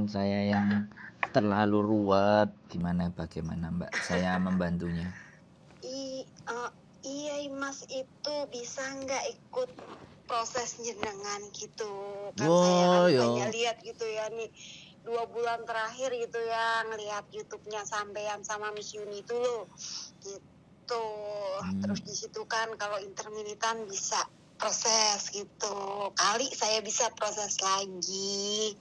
tangan saya yang terlalu ruwet, bagaimana Mbak saya membantunya? Iya Mas, itu bisa nggak ikut proses jenengan gitu kan? Saya kan Wow, banyak yo. lihat gitu ya nih 2 bulan terakhir gitu ya ngelihat YouTube-nya sampean sama Miss Yuni itu loh gitu. Terus di situ kan kalau interminitan bisa proses gitu, kali saya bisa proses lagi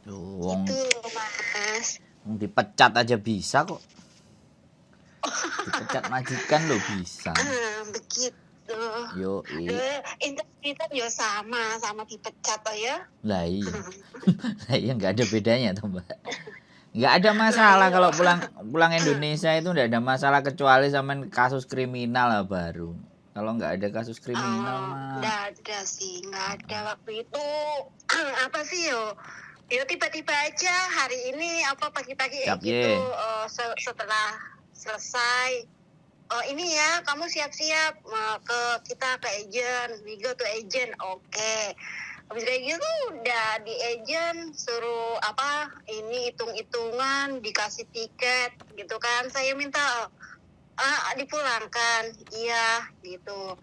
Tuh, gitu loh Mas. dipecat aja bisa kok. Dipecat majikan lo bisa. Begitu. Yo, Intermediate yo sama dipecat toh ya. lah iya. Lah iya nggak ada bedanya tuh Mbak. Nggak ada Lah masalah iya. kalau pulang Indonesia itu nggak ada masalah kecuali sama kasus kriminal lah baru. Kalau nggak ada kasus kriminal mah. Nggak ada sih, nggak ada waktu itu. Apa sih yo? Yo tiba-tiba aja hari ini apa pagi-pagi Cap gitu ye. setelah selesai. Oh ini ya, kamu siap-siap kita ke agent, we go to agent, oke. Habis kayak gitu udah di agent suruh apa ini hitung-hitungan, dikasih tiket gitu kan. Saya minta dipulangkan, iya gitu.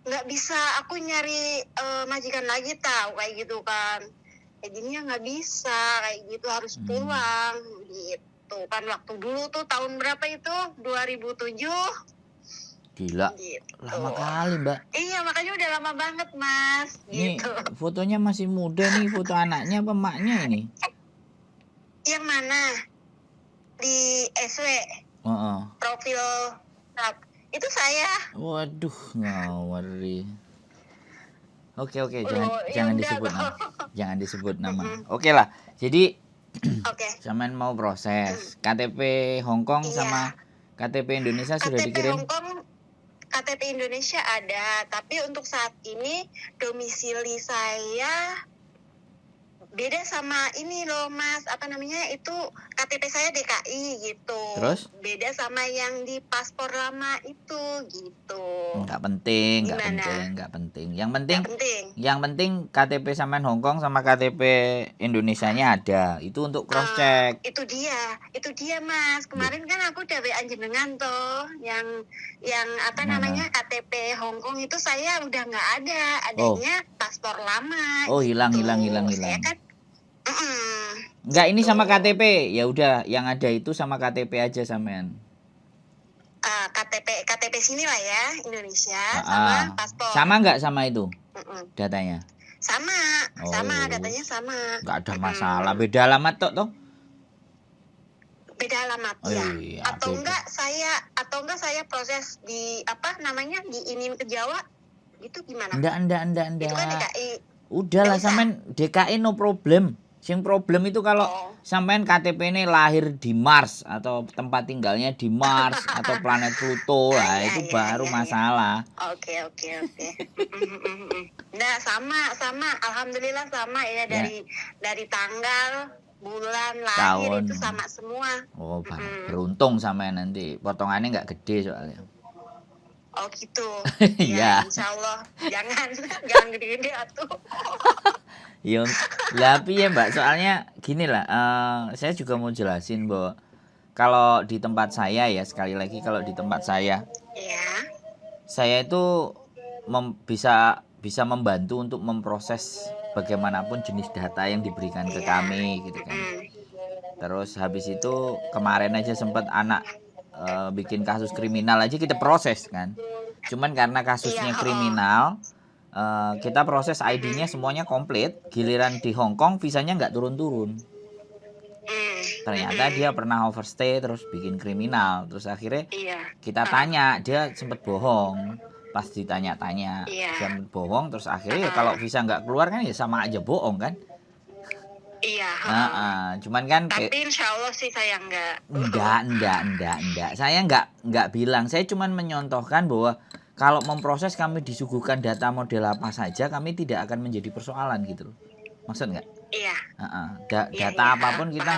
Nggak bisa aku nyari majikan lagi tahu kayak gitu kan. Jadinya nggak bisa kayak gitu, harus pulang gitu. Tuh kan waktu dulu tuh tahun berapa itu? 2007. Gila. Gitu. Lama kali Mbak. Iya makanya udah lama banget Mas. Ini Gitu. fotonya masih muda nih, foto anaknya apa emaknya ini? Yang mana? Di SW. Profil itu saya. Waduh, ngawari. Oke, Ya jangan udah disebut toh. nama. Jangan disebut nama. Oke lah. Jadi Oke. Saman mau proses KTP Hongkong Iya. sama KTP Indonesia sudah KTP dikirim? Hongkong, KTP Indonesia ada, tapi untuk saat ini domisili saya beda sama ini loh Mas, apa namanya itu KTP saya DKI gitu. Terus? Beda sama yang di paspor lama itu gitu. Nggak penting. Yang penting KTP Saman Hongkong sama KTP Indonesianya ada. Itu untuk cross check. Itu dia Mas. Kemarin kan aku udah WA jenengan toh, yang apa namanya KTP Hongkong itu saya udah nggak ada, adanya paspor lama. Oh, hilang. Saya kan Enggak, ini sama KTP. Ya udah, yang ada itu sama KTP aja sampean. KTP sini lah ya, Indonesia sama paspor. Sama nggak sama itu? Datanya? Sama datanya sama. Nggak ada masalah. Beda alamat toh? Beda alamat ya. Iya, atau enggak saya proses di apa namanya diinin ke Jawa gitu gimana? Enggak. Itu kan DKI. Udahlah sampean DKI no problem. Sing problem itu kalau sampean KTP ini lahir di Mars atau tempat tinggalnya di Mars atau planet Pluto lah itu baru masalah. Oke. Nah, sama alhamdulillah sama ya dari tanggal, bulan lahir itu sama semua. Oh, beruntung sampean nanti potongannya nggak gede soalnya. Oh gitu. Iya. Insyaallah jangan gede-gede atuh. Yo, tapi ya Mbak, soalnya gini lah, saya juga mau jelasin bahwa kalau di tempat saya ya, sekali lagi kalau di tempat saya, saya itu bisa membantu untuk memproses bagaimanapun jenis data yang diberikan ke kami gitu kan. Terus habis itu kemarin aja sempat anak bikin kasus kriminal aja kita proses kan. Cuman karena kasusnya kriminal, kita proses ID-nya semuanya komplit. Giliran di Hong Kong visanya nggak turun-turun. Ternyata dia pernah overstay terus bikin kriminal. Terus akhirnya kita tanya, dia sempat bohong. Pas ditanya-tanya dia sempat bohong. Terus akhirnya ya kalau visa nggak keluar kan ya sama aja bohong kan. Iya. Cuman kan tapi insya Allah sih saya enggak. Saya nggak bilang. Saya cuman menyontohkan bahwa kalau memproses kami disuguhkan data model apa saja, kami tidak akan menjadi persoalan gitu loh. Maksud nggak? Iya. Data apapun kita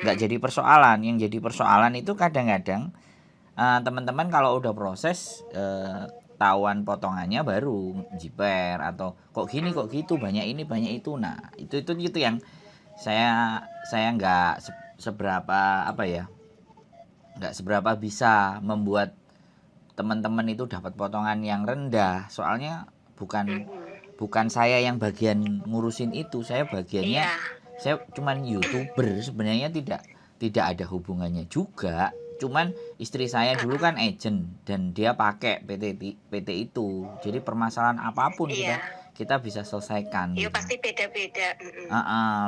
nggak jadi persoalan. Yang jadi persoalan itu kadang-kadang teman-teman kalau udah proses tahuan potongannya baru jiper atau kok gini kok gitu, banyak ini banyak itu. Nah itu yang saya nggak seberapa apa ya, nggak seberapa bisa membuat teman-teman itu dapat potongan yang rendah. Soalnya bukan saya yang bagian ngurusin itu, saya bagiannya Iya. saya cuman YouTuber, sebenarnya tidak ada hubungannya juga. Cuman istri saya dulu kan agent dan dia pakai PT itu. Jadi permasalahan apapun Iya. kita bisa selesaikan. Iya Gitu. pasti beda-beda.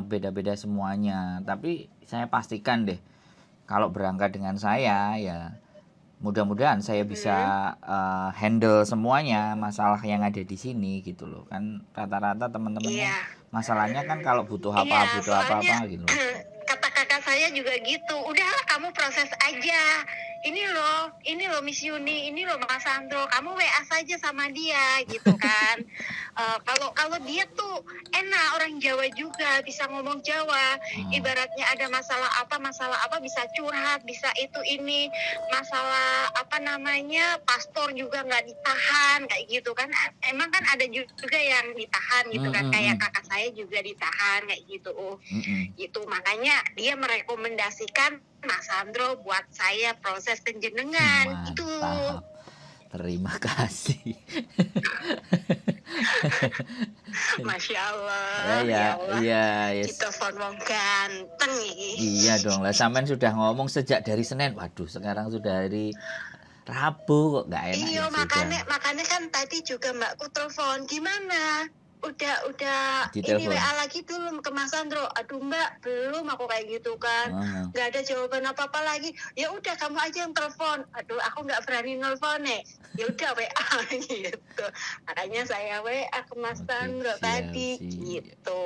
Beda-beda semuanya. Tapi saya pastikan deh, kalau berangkat dengan saya ya mudah-mudahan saya bisa handle semuanya masalah yang ada di sini gitu loh. Kan rata-rata teman-temannya Iya. masalahnya kan kalau butuh apa Iya, butuh apa gitu loh. kata kakak saya juga gitu. Udahlah kamu proses aja. Ini loh Miss Yuni, ini loh Mas Sandro. Kamu WA saja sama dia gitu kan. Kalau dia tuh enak, orang Jawa juga bisa ngomong Jawa. Ibaratnya ada masalah apa bisa curhat, bisa itu ini. Masalah apa namanya paspor juga nggak ditahan kayak gitu kan. Emang kan ada juga yang ditahan gitu kan. Kayak kakak saya juga ditahan kayak gitu. Gitu makanya dia merekomendasikan Mas Sandro buat saya proses penjenengan. Mantap. Itu. Terima kasih. Masya Allah. Ya Allah. Iya. Yes. Kita wong ganteng ini. Iya dong lah, sampean sudah ngomong sejak dari Senin. Waduh, sekarang sudah hari Rabu kok nggak enak. Iya, ya makanya kan tadi juga mbakku telepon, gimana? Udah Di ini telepon. WA lagi tuh ke Mas Sandro. Aduh mbak, belum aku kayak gitu kan. Nggak ada jawaban apa-apa lagi. Ya udah kamu aja yang telepon. Aduh, aku nggak berani nelfon nih. Ya udah WA gitu. Makanya saya WA ke Mas Sandro tadi gitu.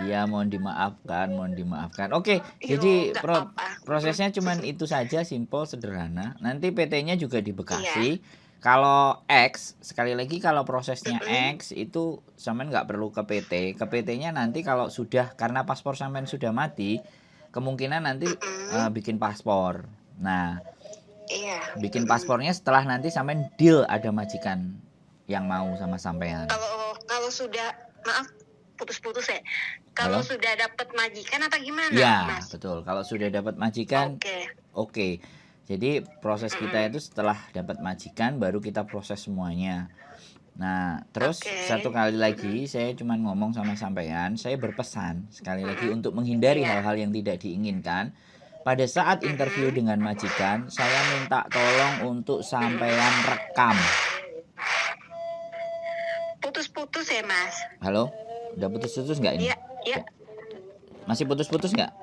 Iya, mohon dimaafkan. Oke, jadi prosesnya cuman itu saja, simple, sederhana. Nanti PT-nya juga di Bekasi. Iya. Kalau X, sekali lagi kalau prosesnya X itu sampean nggak perlu ke PT. Ke PT-nya nanti kalau sudah, karena paspor sampean sudah mati, kemungkinan nanti bikin paspor. Nah, bikin paspornya setelah nanti sampean deal ada majikan yang mau sama sampean. Kalau sudah, maaf putus-putus ya. Kalau sudah dapat majikan apa gimana? Ya, Mas? betul. Kalau sudah dapat majikan, oke. Jadi proses kita itu setelah dapat majikan baru kita proses semuanya. Nah, terus satu kali lagi saya cuma ngomong sama sampean, saya berpesan sekali lagi untuk menghindari hal-hal yang tidak diinginkan. Pada saat interview dengan majikan, saya minta tolong untuk sampean rekam. Putus-putus ya, Mas? Halo? Udah putus-putus nggak ini? Iya. Masih putus-putus nggak?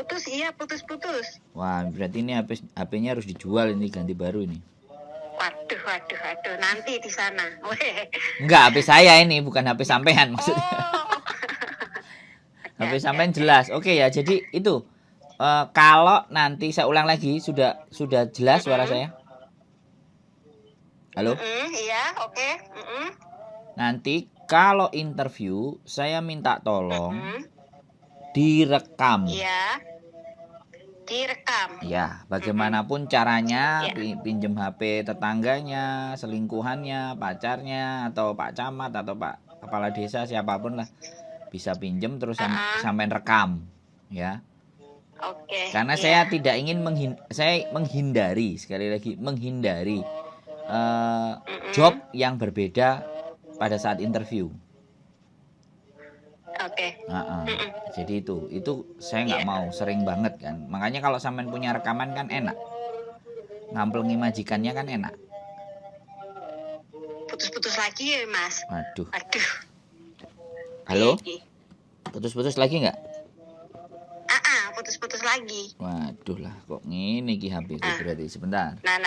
Putus. Wah, berarti ini HP-nya harus dijual, ini ganti baru ini. Waduh, nanti di sana. Enggak, HP saya ini, bukan HP sampean maksudnya. HP sampean jelas. Oke ya, jadi itu. Kalau nanti saya ulang lagi, sudah jelas suara saya? Halo? Iya, oke. Nanti kalau interview, saya minta tolong direkam. Iya. Direkam. Ya, bagaimanapun caranya, pinjem HP tetangganya, selingkuhannya, pacarnya, atau Pak Camat, atau Pak Kepala Desa, siapapun lah. Bisa pinjem terus sampai rekam. Ya. Oke. Karena saya tidak ingin menghindari, sekali lagi, menghindari job yang berbeda pada saat interview. Oke. Jadi itu saya nggak mau, sering banget kan. Makanya kalau sampean punya rekaman kan enak, ngamplengi majikannya kan enak. Putus-putus lagi ya Mas? Aduh. Halo? Putus-putus lagi nggak? Putus-putus lagi. Waduh lah, kok ngini ki HP ku berarti, sebentar. Nah.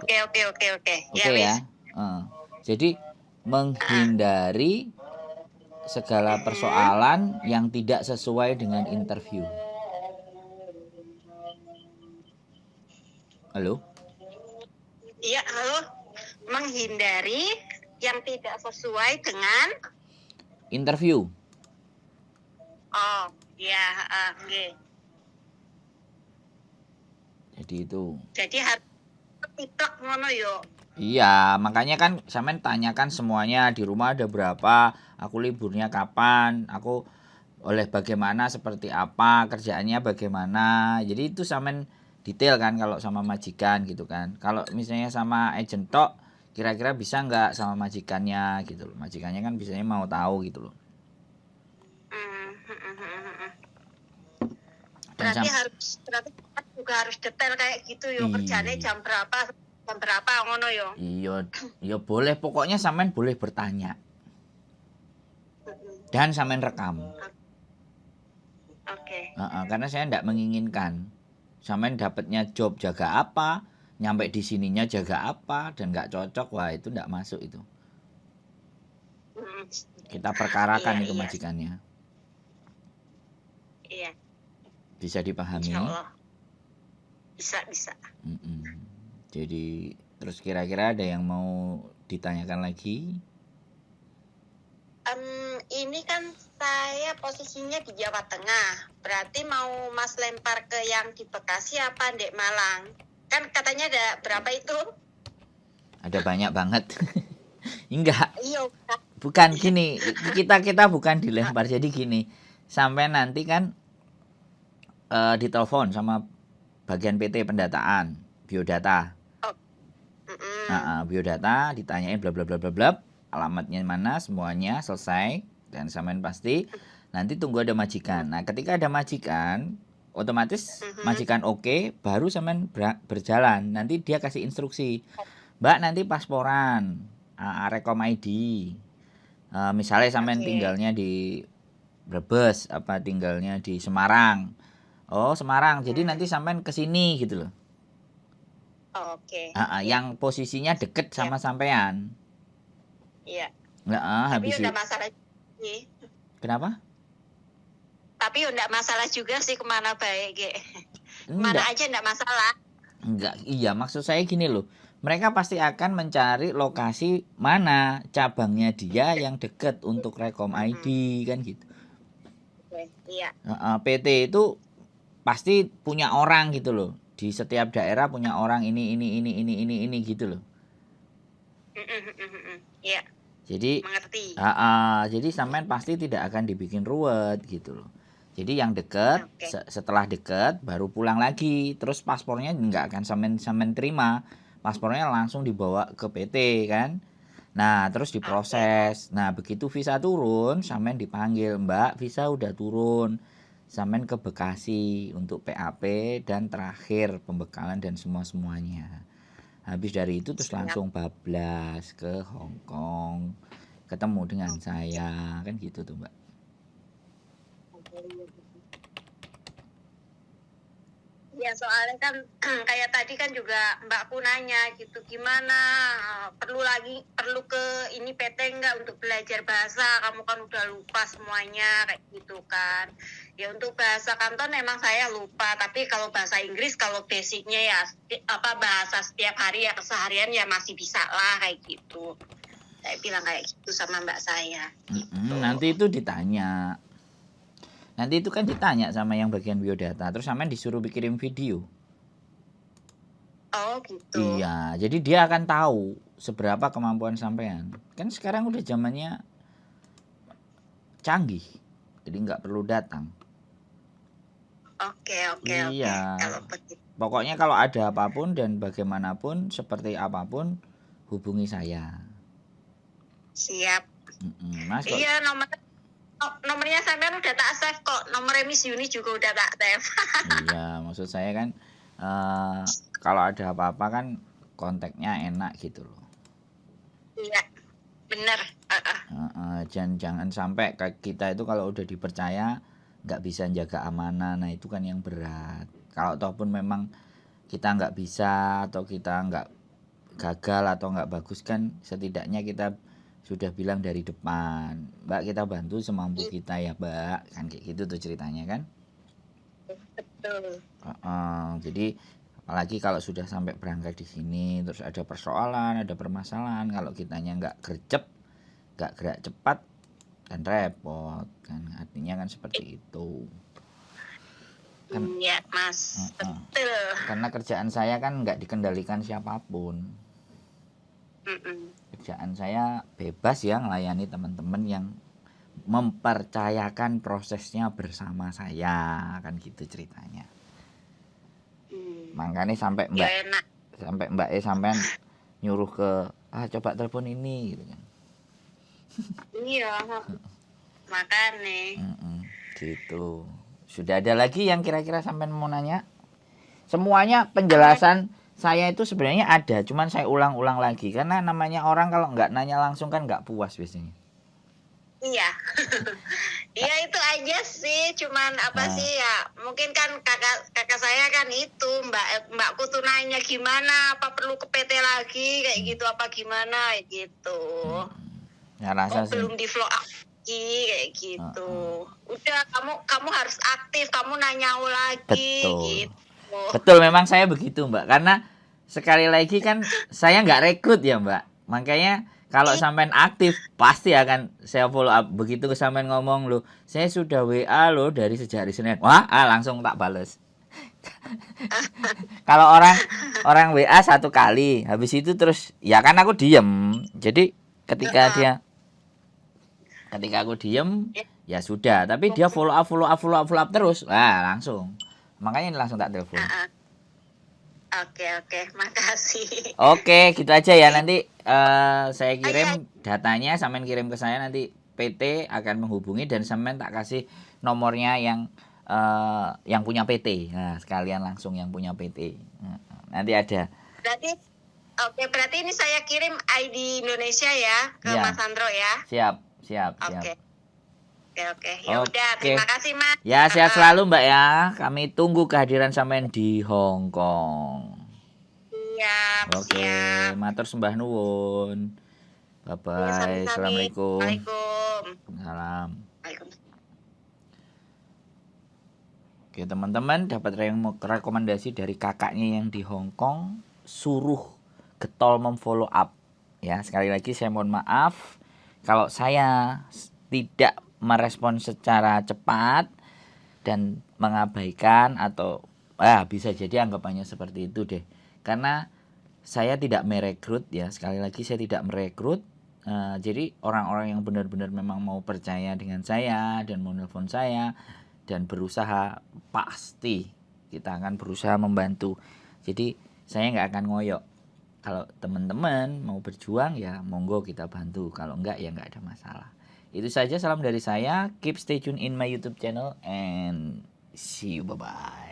Oke. Oke ya. Jadi menghindari segala persoalan yang tidak sesuai dengan interview. Halo? Iya, halo. Menghindari yang tidak sesuai dengan interview. Oh, ya, oke. Jadi itu. Jadi harus tiplek ngono yo. Iya, makanya kan sampean tanyakan semuanya, di rumah ada berapa, aku liburnya kapan, aku oleh bagaimana, seperti apa, kerjaannya bagaimana. Jadi itu sampean detail kan kalau sama majikan gitu kan. Kalau misalnya sama agent tok, kira-kira bisa nggak sama majikannya gitu loh. Majikannya kan biasanya mau tahu gitu loh. Dan Berarti juga harus detail kayak gitu yo, kerjanya jam berapa ngono yo. Iya boleh, pokoknya sampean boleh bertanya. Dan sampean rekam. Oke. Karena saya tidak menginginkan sampean dapatnya job jaga apa, nyampe di sininya jaga apa, dan nggak cocok, wah itu tidak masuk itu. Kita perkarakan itu majikannya. Iya. Bisa dipahami? Insya Allah. Bisa. Jadi terus kira-kira ada yang mau ditanyakan lagi? Ini kan saya posisinya di Jawa Tengah. Berarti mau Mas lempar ke yang di Bekasi apa di Malang? Kan katanya ada berapa itu? Ada banyak banget. Enggak. Iya. Bukan gini, kita bukan dilempar. Jadi gini, sampai nanti kan ditelepon sama bagian PT pendataan biodata. Biodata ditanyain bla bla bla bla bla, alamatnya mana, semuanya selesai, dan sampean pasti nanti tunggu ada majikan. Nah ketika ada majikan, otomatis majikan oke, baru sampean berjalan. Nanti dia kasih instruksi, Mbak nanti pasporan, Rekom ID, misalnya sampean tinggalnya di Brebes, apa tinggalnya di Semarang. Oh Semarang, jadi nanti sampean kesini gitu loh. Oke. Yang posisinya deket sama sampean. Iya. Tapi udah masalah sih. Kenapa? Tapi udah masalah juga sih kemana baik, kemana aja enggak masalah. Enggak, iya maksud saya gini loh. Mereka pasti akan mencari lokasi mana cabangnya dia yang deket untuk Rekom ID kan gitu. Iya. PT itu pasti punya orang gitu loh. Di setiap daerah punya orang ini gitu loh. Iya. Jadi mengerti. Jadi sampean pasti tidak akan dibikin ruwet gitu loh. Jadi yang dekat, setelah dekat baru pulang lagi. Terus paspornya nggak akan sampean terima. Paspornya langsung dibawa ke PT kan. Nah terus diproses. Nah begitu visa turun, sampean dipanggil, Mbak visa udah turun. Sampean ke Bekasi untuk PAP dan terakhir pembekalan dan semuanya. Habis dari itu terus langsung bablas ke Hong Kong, ketemu dengan saya kan gitu tuh Mbak. Ya soalnya kan kayak tadi kan juga Mbakku nanya gitu, gimana perlu ke ini PT enggak untuk belajar bahasa, kamu kan udah lupa semuanya kayak gitu kan. Ya untuk bahasa kanton memang saya lupa, tapi kalau bahasa Inggris kalau basicnya ya bahasa setiap hari ya keseharian ya masih bisa lah kayak gitu. Saya bilang kayak gitu sama Mbak saya. Gitu. Nanti itu ditanya. Nanti itu kan ditanya sama yang bagian biodata, terus sampean disuruh kirim video. Oh gitu. Iya, jadi dia akan tahu seberapa kemampuan sampean. Kan sekarang udah zamannya canggih, jadi nggak perlu datang. Oke. Iya. Kalau begitu. Pokoknya kalau ada apapun dan bagaimanapun, seperti apapun, hubungi saya. Siap. Mas, iya, nomornya sampean udah tak save kok. Nomornya Miss Yuni juga udah tak save. Iya, maksud saya kan kalau ada apa-apa kan kontaknya enak gitu loh. Iya, bener. Jangan sampai kita itu kalau udah dipercaya nggak bisa jaga amanah, nah itu kan yang berat. Kalau ataupun memang kita nggak bisa atau kita nggak gagal atau nggak bagus kan setidaknya kita sudah bilang dari depan, Mbak kita bantu semampu kita ya Mbak, kan kayak gitu tuh ceritanya kan. Betul. Jadi apalagi kalau sudah sampai berangkat di sini terus ada persoalan, ada permasalahan, kalau kitanya nggak gercep, nggak gerak cepat kan repot kan, artinya kan seperti itu kan. Iya Mas, betul. Karena kerjaan saya kan nggak dikendalikan siapapun. Kerjaan saya bebas ya, melayani teman-teman yang mempercayakan prosesnya bersama saya, kan gitu ceritanya. Makanya sampai Mbak sampean nyuruh ke coba telepon ini gitu kan. Iya, makanya. Gitu. Sudah ada lagi yang kira-kira sampean mau nanya? Semuanya penjelasan saya itu sebenarnya ada, cuman saya ulang-ulang lagi karena namanya orang kalau nggak nanya langsung kan nggak puas biasanya. Iya. Iya itu aja sih, cuman apa sih ya, mungkin kan kakak saya kan itu mbakku tuh nanya gimana, apa perlu ke PT lagi kayak gitu apa gimana gitu. Ya, rasa belum di vlog lagi kayak gitu. Udah kamu harus aktif, kamu nanya lagi. Betul. Gitu. Betul, memang saya begitu Mbak, karena sekali lagi kan saya nggak rekrut ya Mbak, makanya kalau sampean aktif pasti akan saya follow up. Begitu sampean ngomong loh, saya sudah WA loh dari sejak hari Senin. Wah, langsung tak bales. Kalau orang WA satu kali, habis itu terus ya kan aku diem. Jadi ketika aku diem ya sudah, tapi dia follow up terus. Langsung. Makanya langsung tak telepon. Oke, makasih. Oke, gitu aja ya. Nanti saya kirim datanya, sampean kirim ke saya, nanti PT akan menghubungi dan sampean tak kasih nomornya yang punya PT. Nah, sekalian langsung yang punya PT. Nanti ada. Berarti ini saya kirim ID Indonesia ya ke Mas Sandro ya. Siap. Oke. Ya udah, terima kasih Mas. Ya, sehat selalu Mbak ya. Kami tunggu kehadiran sampean di Hong Kong. Siap. Oke, matur sembah nuwun. Bye bye. Assalamualaikum. Waalaikumsalam. Oke teman-teman, dapat rekomendasi dari kakaknya yang di Hong Kong, suruh getol memfollow up. Ya, sekali lagi saya mohon maaf kalau saya tidak merespon secara cepat dan mengabaikan atau bisa jadi anggapannya seperti itu deh. Karena saya tidak merekrut ya, sekali lagi saya tidak merekrut. Jadi orang-orang yang benar-benar memang mau percaya dengan saya dan mau nelpon saya dan berusaha, pasti kita akan berusaha membantu. Jadi saya nggak akan ngoyok. Kalau teman-teman mau berjuang ya monggo kita bantu. Kalau enggak ya nggak ada masalah. Itu saja, salam dari saya. Keep stay tune in my YouTube channel and see you, bye bye.